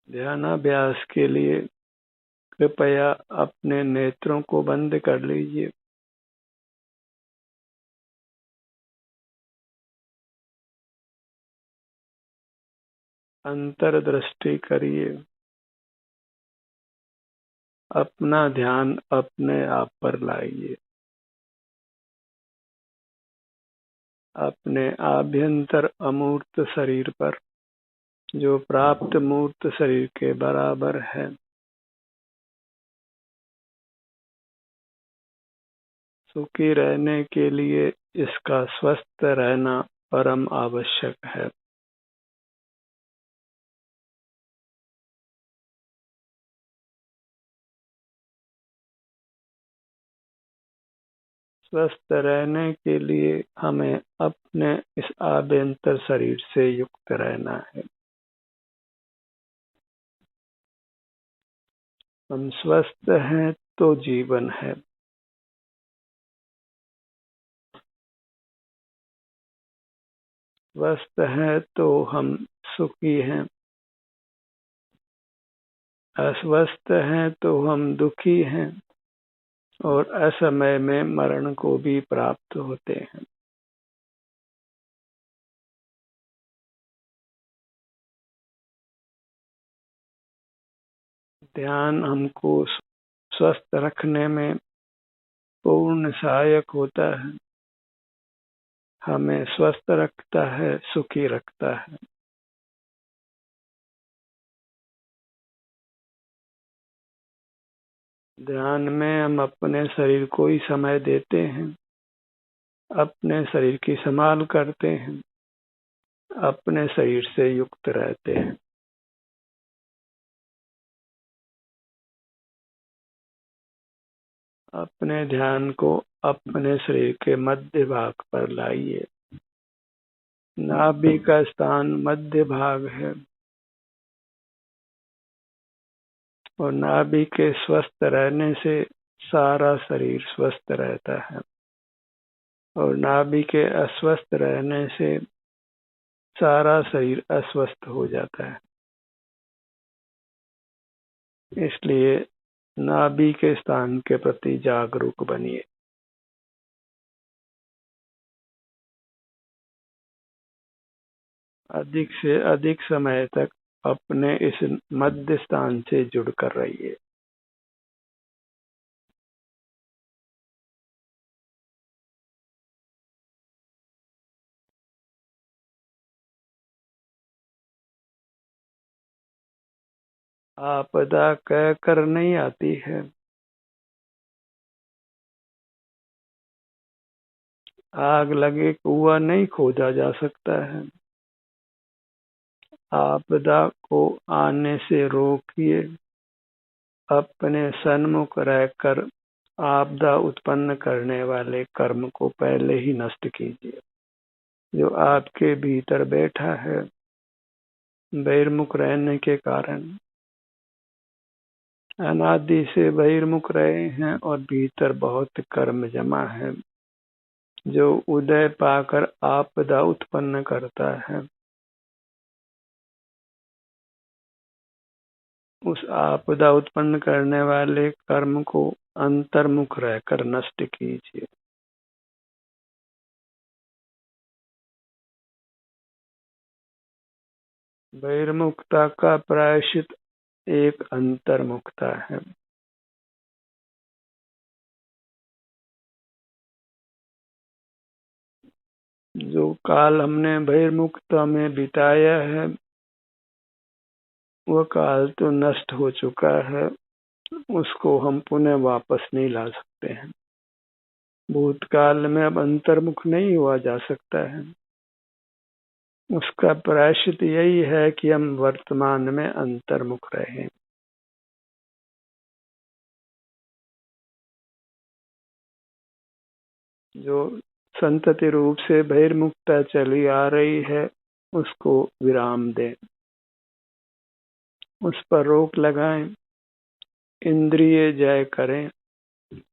ध्यानाभ्यास के लिए कृपया अपने नेत्रों को बंद कर लीजिए। अंतर्दृष्टि करिए। अपना ध्यान अपने आप पर लाइए। अपने आभ्यंतर अमूर्त शरीर पर, जो प्राप्त मूर्त शरीर के बराबर है। सुखी रहने के लिए इसका स्वस्थ रहना परम आवश्यक है। स्वस्थ रहने के लिए हमें अपने इस आभ्यंतर शरीर से युक्त रहना है। हम स्वस्थ हैं तो जीवन है। स्वस्थ हैं तो हम सुखी हैं। अस्वस्थ हैं तो हम दुखी हैं और असमय में मरण को भी प्राप्त होते हैं। ध्यान हमको स्वस्थ रखने में पूर्ण सहायक होता है। हमें स्वस्थ रखता है, सुखी रखता है। ध्यान में हम अपने शरीर को ही समय देते हैं, अपने शरीर की संभाल करते हैं, अपने शरीर से युक्त रहते हैं। अपने ध्यान को अपने शरीर के मध्य भाग पर लाइए। नाभि का स्थान मध्य भाग है और नाभि के स्वस्थ रहने से सारा शरीर स्वस्थ रहता है और नाभि के अस्वस्थ रहने से सारा शरीर अस्वस्थ हो जाता है। इसलिए नाभि के स्थान के प्रति जागरूक बनिए। अधिक से अधिक समय तक अपने इस मध्य स्थान से जुड़कर रहिए। आपदा कह कर नहीं आती है, आग लगे कुआं नहीं खोदा जा सकता है। आपदा को आने से रोकिए। अपने सन्मुख रहकर आपदा उत्पन्न करने वाले कर्म को पहले ही नष्ट कीजिए, जो आपके भीतर बैठा है। बहिर्मुख रहने के कारण अनादि से बहिर्मुख रहे हैं और भीतर बहुत कर्म जमा है, जो उदय पाकर आपदा उत्पन्न करता है। उस आपदा उत्पन्न करने वाले कर्म को अंतर्मुख रहकर नष्ट कीजिए। बहिर्मुखता का प्रायश्चित एक अंतर्मुखता है। जो काल हमने बहिर्मुखता में बिताया है, वह काल तो नष्ट हो चुका है, उसको हम पुनः वापस नहीं ला सकते हैं। भूतकाल में अब अंतर्मुख नहीं हुआ जा सकता है। उसका प्रायश्चित यही है कि हम वर्तमान में अंतर्मुख रहें। जो संतति रूप से बहिर्मुखता चली आ रही है, उसको विराम दें, उस पर रोक लगाएं, इंद्रिय जय करें,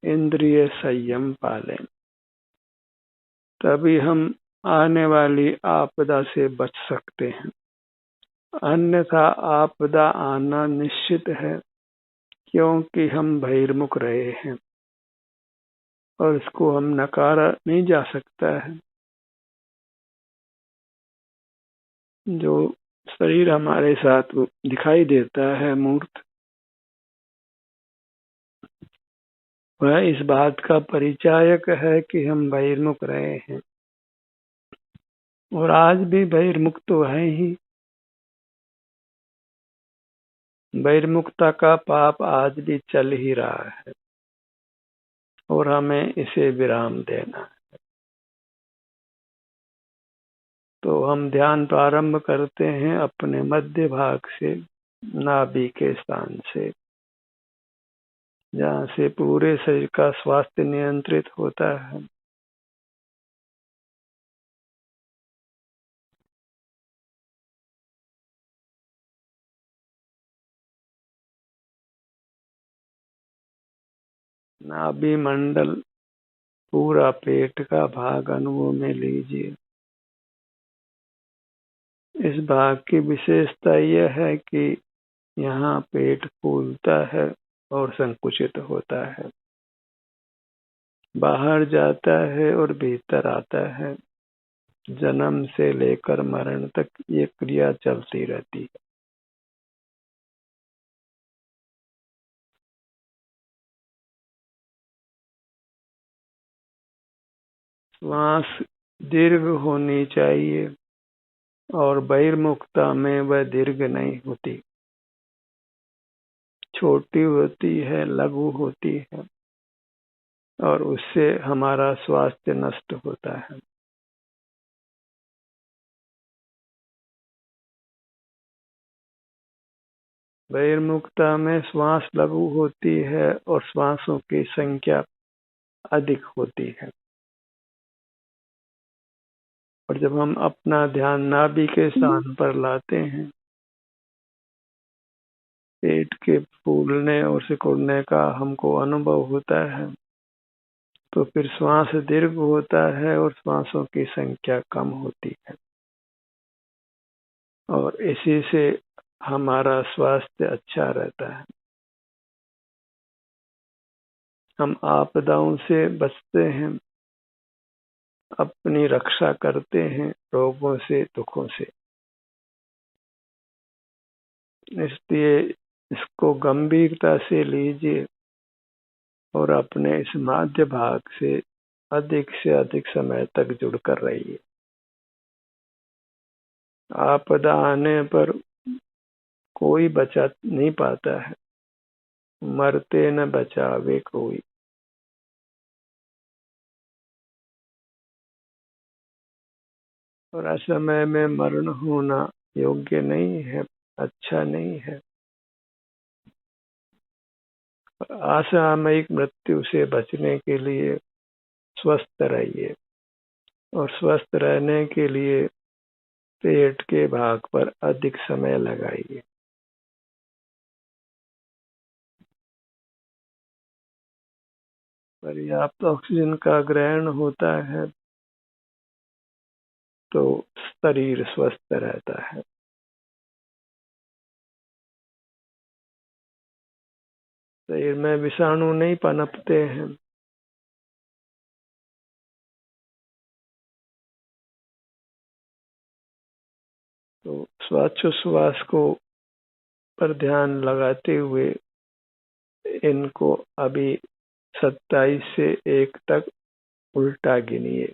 इंद्रिय संयम पालें। तभी हम आने वाली आपदा से बच सकते हैं। अन्यथा आपदा आना निश्चित है, क्योंकि हम बहिर्मुख रहे हैं और इसको हम नकारा नहीं जा सकता है। जो शरीर हमारे साथ दिखाई देता है मूर्त, वह इस बात का परिचायक है कि हम बहिर्मुख रहे हैं, और आज भी बहिर्मुख तो है ही। बहिर्मुखता का पाप आज भी चल ही रहा है और हमें इसे विराम देना है। तो हम ध्यान प्रारंभ करते हैं अपने मध्य भाग से, नाभि के स्थान से, जहाँ से पूरे शरीर का स्वास्थ्य नियंत्रित होता है। नाभि मंडल, पूरा पेट का भाग अनुभव में लीजिए। इस भाग की विशेषता यह है कि यहाँ पेट फूलता है और संकुचित होता है, बाहर जाता है और भीतर आता है। जन्म से लेकर मरण तक ये क्रिया चलती रहती है। श्वास दीर्घ होनी चाहिए और बहिर्मुखता में वह दीर्घ नहीं होती, छोटी होती है, लघु होती है, और उससे हमारा स्वास्थ्य नष्ट होता है। बहिर्मुखता में श्वास लघु होती है और श्वासों की संख्या अधिक होती है। और जब हम अपना ध्यान नाभि के स्थान पर लाते हैं, पेट के फूलने और सिकुड़ने का हमको अनुभव होता है, तो फिर श्वास दीर्घ होता है और श्वासों की संख्या कम होती है, और इसी से हमारा स्वास्थ्य अच्छा रहता है। हम आपदाओं से बचते हैं, अपनी रक्षा करते हैं रोगों से, दुखों से। इसलिए इसको गंभीरता से लीजिए और अपने इस माध्य भाग से अधिक समय तक जुड़कर रहिए। आपदा आने पर कोई बचा नहीं पाता है, मरते न बचावे कोई। और असमय में मरण होना योग्य नहीं है, अच्छा नहीं है। असामयिक मृत्यु से बचने के लिए स्वस्थ रहिए, और स्वस्थ रहने के लिए पेट के भाग पर अधिक समय लगाइए। पर्याप्त ऑक्सीजन का ग्रहण होता है तो शरीर स्वस्थ रहता है। शरीर में विषाणु नहीं पनपते हैं। तो श्वासोच्छ्वास को पर ध्यान लगाते हुए इनको अभी 27 से 1 तक उल्टा गिनिए।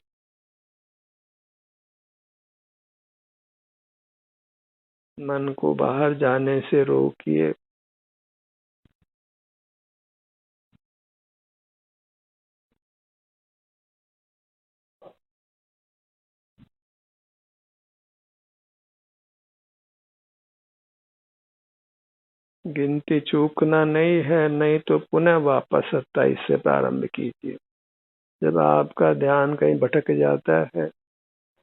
मन को बाहर जाने से रोकिए। गिनती चूकना नहीं है, नहीं तो पुनः वापस 27 से प्रारंभ कीजिए। जब आपका ध्यान कहीं भटक जाता है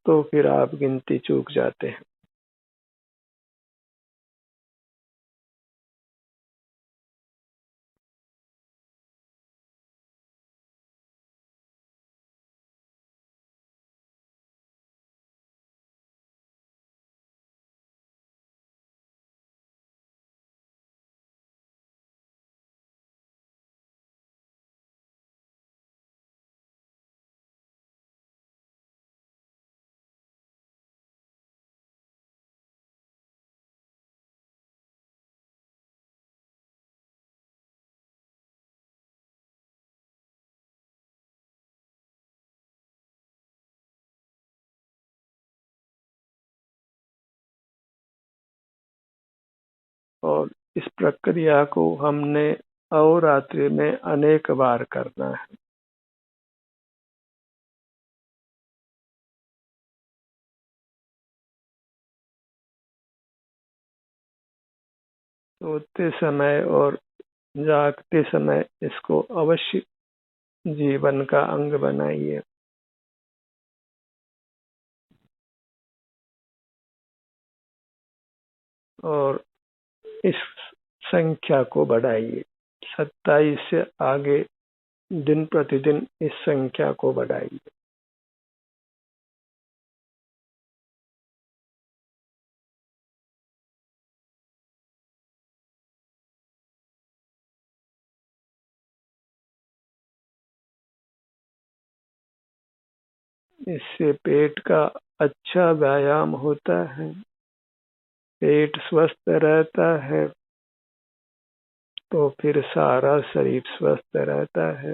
तो फिर आप गिनती चूक जाते हैं। और इस प्रक्रिया को हमने अहोरात्रि में अनेक बार करना है। सोते समय और जागते समय इसको अवश्य जीवन का अंग बनाइए। और इस संख्या को बढ़ाइए। 27 से आगे दिन प्रतिदिन इस संख्या को बढ़ाइए। इससे पेट का अच्छा व्यायाम होता है, पेट स्वस्थ रहता है तो फिर सारा शरीर स्वस्थ रहता है।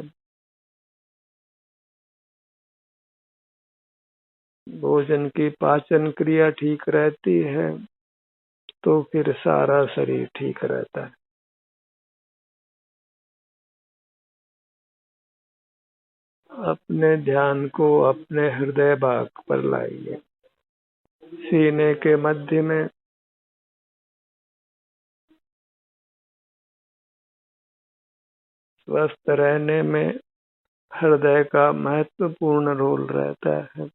भोजन की पाचन क्रिया ठीक रहती है तो फिर सारा शरीर ठीक रहता है। अपने ध्यान को अपने हृदय भाग पर लाइए। सीने के मध्य में स्वस्थ रहने में हृदय का महत्वपूर्ण रोल रहता है।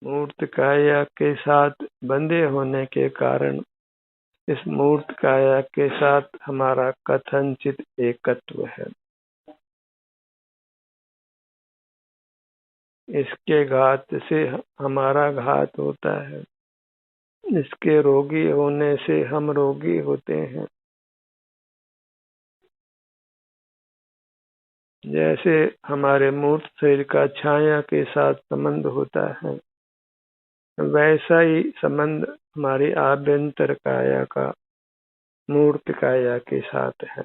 मूर्त काया के साथ बंधे होने के कारण इस मूर्त काया के साथ हमारा कथनचित एकत्व है। इसके घात से हमारा घात होता है, इसके रोगी होने से हम रोगी होते हैं। जैसे हमारे मूर्त शरीर का छाया के साथ संबंध होता है, वैसा ही संबंध हमारी आभ्यंतर काया का मूर्त काया के साथ है,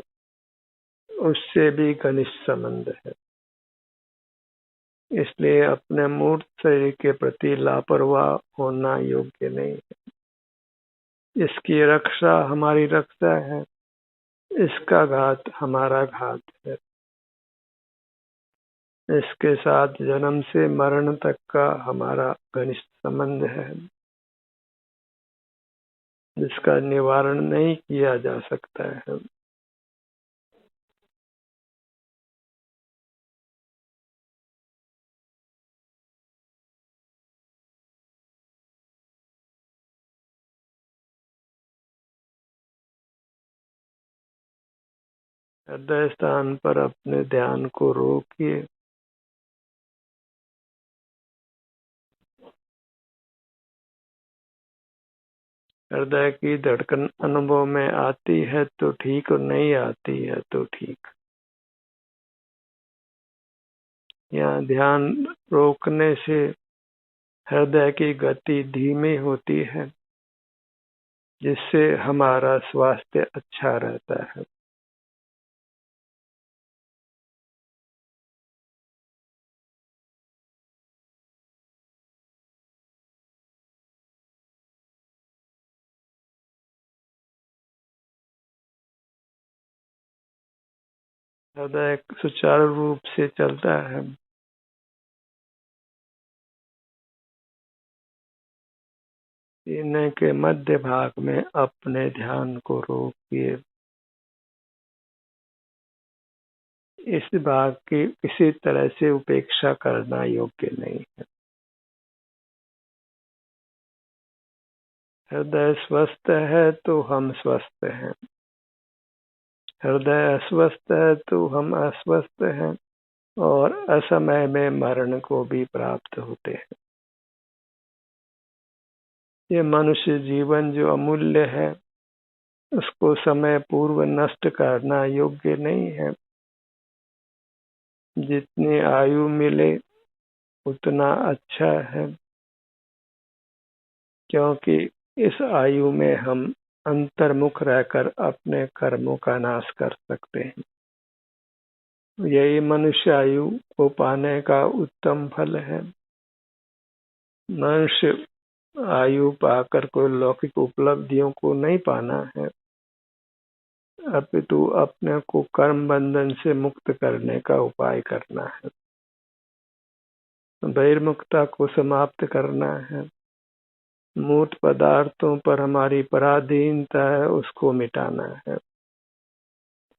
उससे भी घनिष्ठ संबंध है। इसलिए अपने मूर्त शरीर के प्रति लापरवाह होना योग्य नहीं है। इसकी रक्षा हमारी रक्षा है, इसका घात हमारा घात है। इसके साथ जन्म से मरण तक का हमारा घनिष्ठ संबंध है, जिसका निवारण नहीं किया जा सकता है। हृदय स्थान पर अपने ध्यान को रोकिए। हृदय की धड़कन अनुभव में आती है तो ठीक और नहीं आती है तो ठीक। यहाँ ध्यान रोकने से हृदय की गति धीमी होती है, जिससे हमारा स्वास्थ्य अच्छा रहता है। हृदय सुचारू रूप से चलता है। सीने के मध्य भाग में अपने ध्यान को रोकिए। इस भाग की किसी तरह से उपेक्षा करना योग्य नहीं है। हृदय स्वस्थ है तो हम स्वस्थ हैं, हृदय अस्वस्थ है तो हम अस्वस्थ हैं और असमय में मरण को भी प्राप्त होते हैं। ये मनुष्य जीवन जो अमूल्य है, उसको समय पूर्व नष्ट करना योग्य नहीं है। जितनी आयु मिले उतना अच्छा है, क्योंकि इस आयु में हम अंतर्मुख रहकर अपने कर्मों का नाश कर सकते हैं। यही मनुष्य आयु को पाने का उत्तम फल है। मनुष्य आयु पाकर कोई लौकिक उपलब्धियों को नहीं पाना है, अपितु अपने को कर्म बंधन से मुक्त करने का उपाय करना है, बहिर्मुखता को समाप्त करना है, मूर्त पदार्थों पर हमारी पराधीनता है उसको मिटाना है,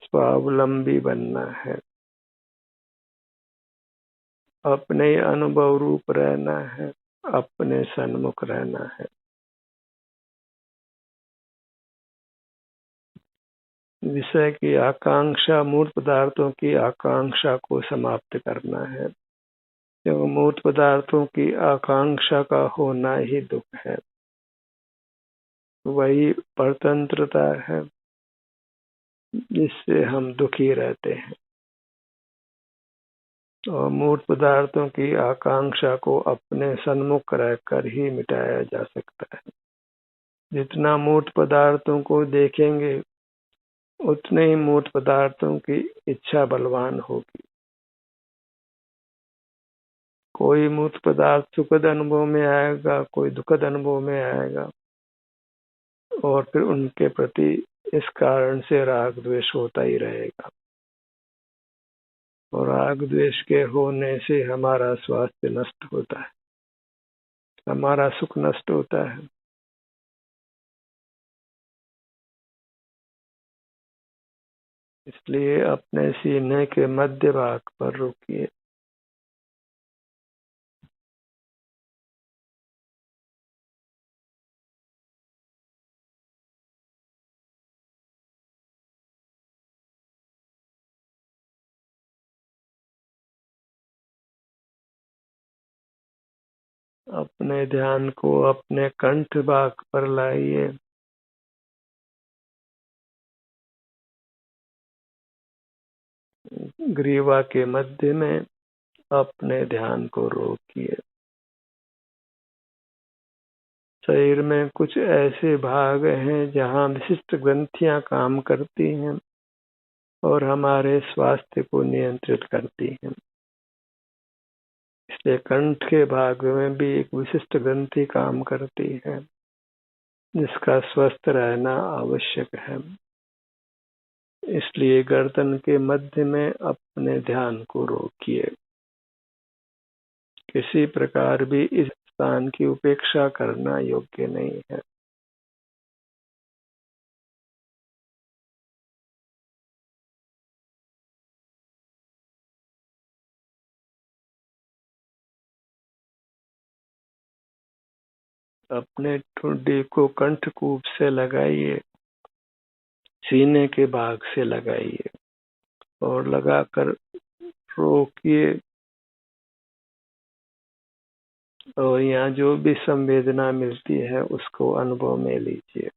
स्वावलंबी बनना है, अपने अनुभव रूप रहना है, अपने सन्मुख रहना है। विषय की आकांक्षा, मूर्त पदार्थों की आकांक्षा को समाप्त करना है, क्योंकि मूर्त पदार्थों की आकांक्षा का होना ही दुख है, वही परतंत्रता है जिससे हम दुखी रहते हैं। और मूर्त पदार्थों की आकांक्षा को अपने सन्मुख रहकर ही मिटाया जा सकता है। जितना मूर्त पदार्थों को देखेंगे उतने ही मूर्त पदार्थों की इच्छा बलवान होगी। कोई मूर्त पदार्थ सुखद अनुभव में आएगा, कोई दुखद अनुभव में आएगा, और फिर उनके प्रति इस कारण से राग द्वेष होता ही रहेगा, और राग द्वेष के होने से हमारा स्वास्थ्य नष्ट होता है, हमारा सुख नष्ट होता है। इसलिए अपने सीने के मध्य भाग पर रुकिए। अपने ध्यान को अपने कंठ भाग पर लाइए। ग्रीवा के मध्य में अपने ध्यान को रोकिए। शरीर में कुछ ऐसे भाग हैं जहां विशिष्ट ग्रंथियां काम करती हैं और हमारे स्वास्थ्य को नियंत्रित करती हैं। इसलिए कंठ के भाग में भी एक विशिष्ट ग्रंथि काम करती है जिसका स्वस्थ रहना आवश्यक है। इसलिए गर्दन के मध्य में अपने ध्यान को रोकिए। किसी प्रकार भी इस स्थान की उपेक्षा करना योग्य नहीं है। अपने ठुड्डी को कंठकूप से लगाइए, सीने के भाग से लगाइए और लगाकर रोकिए, और यहाँ जो भी संवेदना मिलती है उसको अनुभव में लीजिए।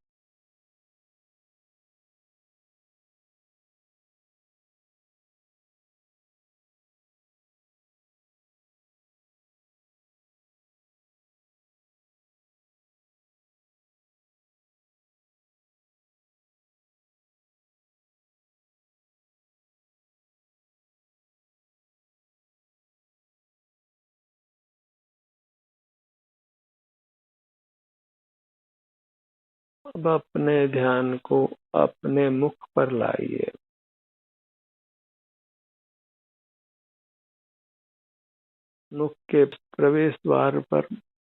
अब अपने ध्यान को अपने मुख पर लाइए। मुख के प्रवेश द्वार पर,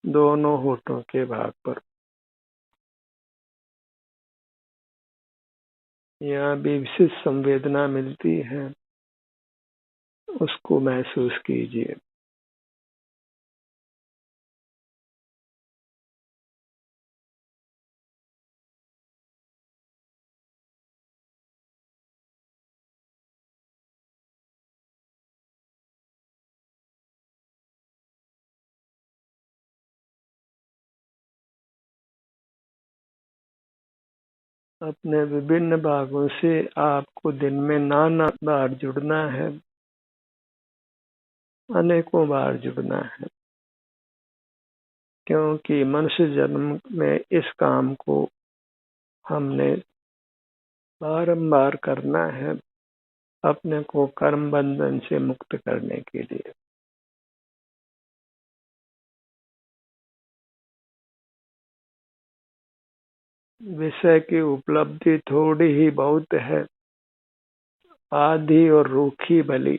दोनों होठों के भाग पर। यहाँ भी विशिष्ट संवेदना मिलती है, उसको महसूस कीजिए। अपने विभिन्न भागों से आपको दिन में नाना बार जुड़ना है, अनेकों बार जुड़ना है, क्योंकि मनुष्य जन्म में इस काम को हमने बारंबार करना है, अपने को कर्म बंधन से मुक्त करने के लिए। विषय की उपलब्धि थोड़ी ही बहुत है, आधी और रूखी भली,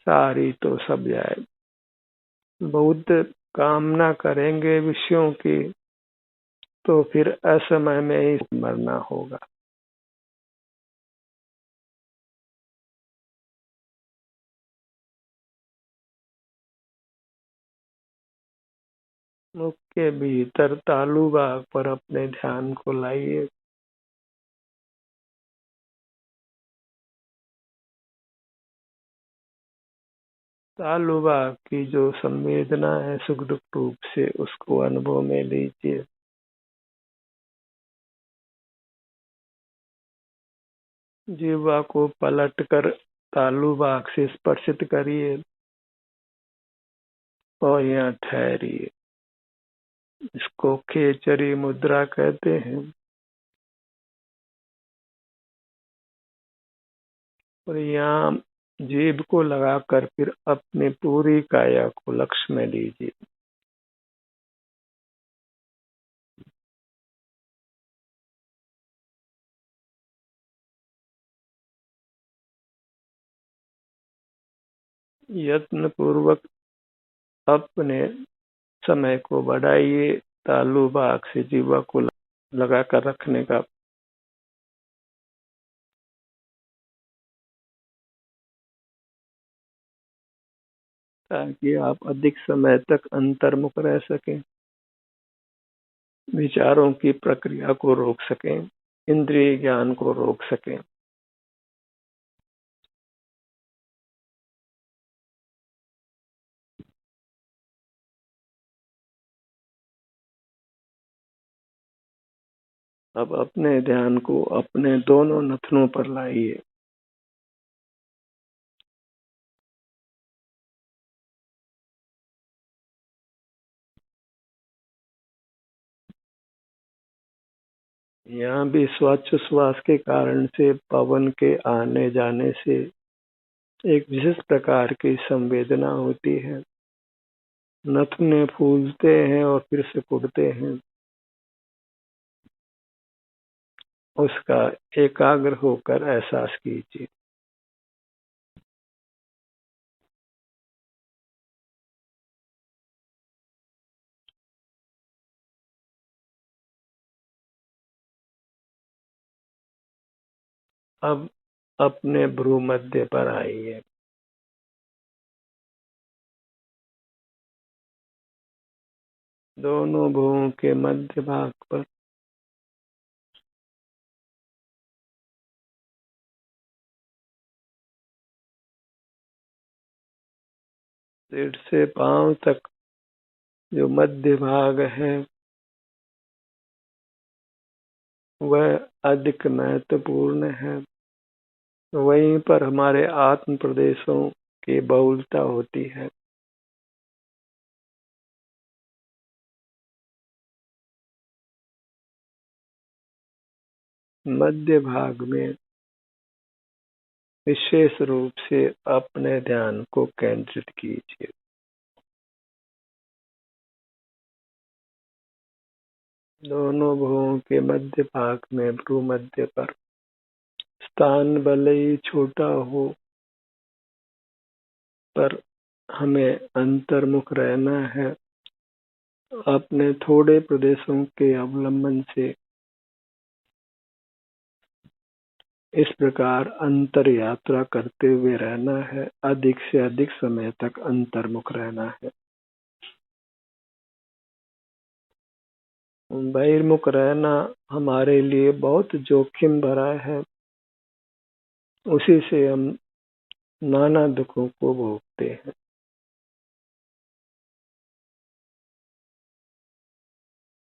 सारी तो सब जाए। बहुत कामना करेंगे विषयों की, तो फिर असमय में ही मरना होगा। मुख के भीतर तालु बाग पर अपने ध्यान को लाइए। तालु बाग की जो संवेदना है सुख दुख रूप से, उसको अनुभव में लीजिए। जीवा को पलटकर तालु बाग से स्पर्शित करिए और यहाँ ठहरिए। इसको खेचरी मुद्रा कहते हैं। और यहाँ जीभ को लगाकर फिर अपनी पूरी काया को लक्ष्य में लीजिए। यत्न पूर्वक अपने समय को बढ़ाइए, तालु बाग से जीवा को लगाकर रखने का। ताकि आप अधिक समय तक अंतर्मुख रह सकें, विचारों की प्रक्रिया को रोक सकें, इंद्रिय ज्ञान को रोक सकें। अब अपने ध्यान को अपने दोनों नथनों पर लाइए। यहाँ भी श्वास के कारण से, पवन के आने जाने से एक विशेष प्रकार की संवेदना होती है। नथने फूलते हैं और फिर सिकुड़ते हैं। उसका एकाग्र होकर एहसास कीजिए। अब अपने भ्रू मध्य पर आइए। दोनों भ्रुओं के मध्य भाग पर सिर से पांव तक जो मध्य भाग है, वह अधिक महत्वपूर्ण है। वहीं पर हमारे आत्म प्रदेशों की बहुलता होती है। मध्य भाग में विशेष रूप से अपने ध्यान को केंद्रित कीजिए। दोनों भुवों के मध्य भाग में भ्रू मध्य पर स्थान भले ही छोटा हो, पर हमें अंतर्मुख रहना है। अपने थोड़े प्रदेशों के अवलंबन से इस प्रकार अंतर यात्रा करते हुए रहना है। अधिक से अधिक समय तक अंतर्मुख रहना है। बहिर्मुख रहना हमारे लिए बहुत जोखिम भरा है। उसी से हम नाना दुखों को भोगते हैं।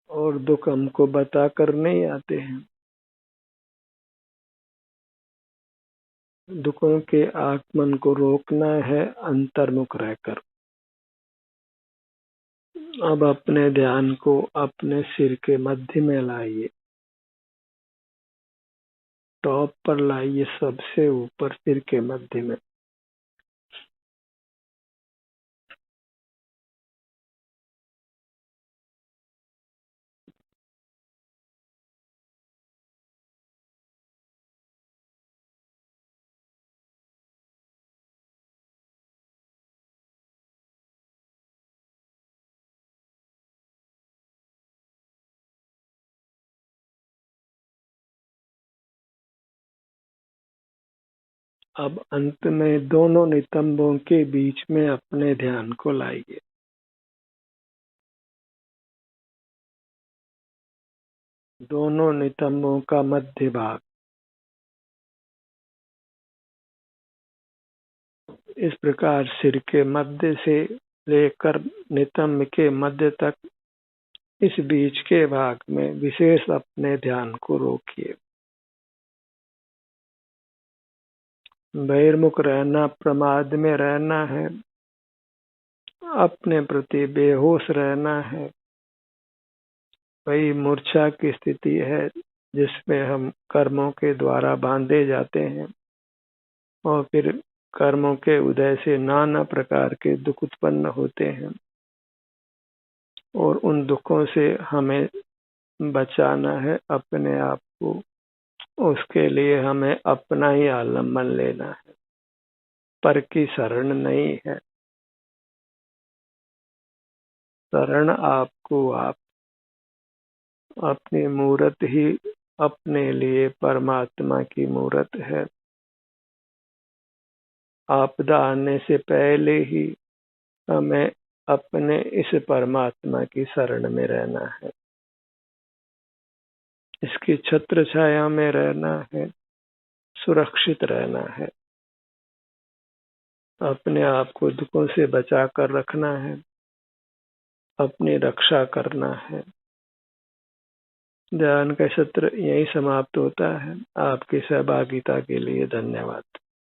और दुख हमको बताकर नहीं आते हैं। दुखों के आगमन को रोकना है अंतर्मुख रहकर। अब अपने ध्यान को अपने सिर के मध्य में लाइए। टॉप पर लाइए, सबसे ऊपर सिर के मध्य में। अब अंत में दोनों नितंबों के बीच में अपने ध्यान को लाइए। दोनों नितंबों का मध्य भाग इस प्रकार सिर के मध्य से लेकर नितंब के मध्य तक इस बीच के भाग में विशेष अपने ध्यान को रोकिए। बहिर्मुख रहना, प्रमाद में रहना है, अपने प्रति बेहोश रहना है, वही मूर्छा की स्थिति है जिसमें हम कर्मों के द्वारा बांधे जाते हैं और फिर कर्मों के उदय से नाना प्रकार के दुख उत्पन्न होते हैं और उन दुखों से हमें बचाना है अपने आप को। उसके लिए हमें अपना ही आलम्बन लेना है, पर की शरण नहीं है। शरण आपको आप अपनी मूरत ही अपने लिए परमात्मा की मूरत है। आपदा आने से पहले ही हमें अपने इस परमात्मा की शरण में रहना है, इसकी छत्र छाया में रहना है, सुरक्षित रहना है, अपने आप को दुखों से बचा कर रखना है, अपनी रक्षा करना है। ध्यान का सत्र यही समाप्त होता है। आपकी सहभागिता के लिए धन्यवाद।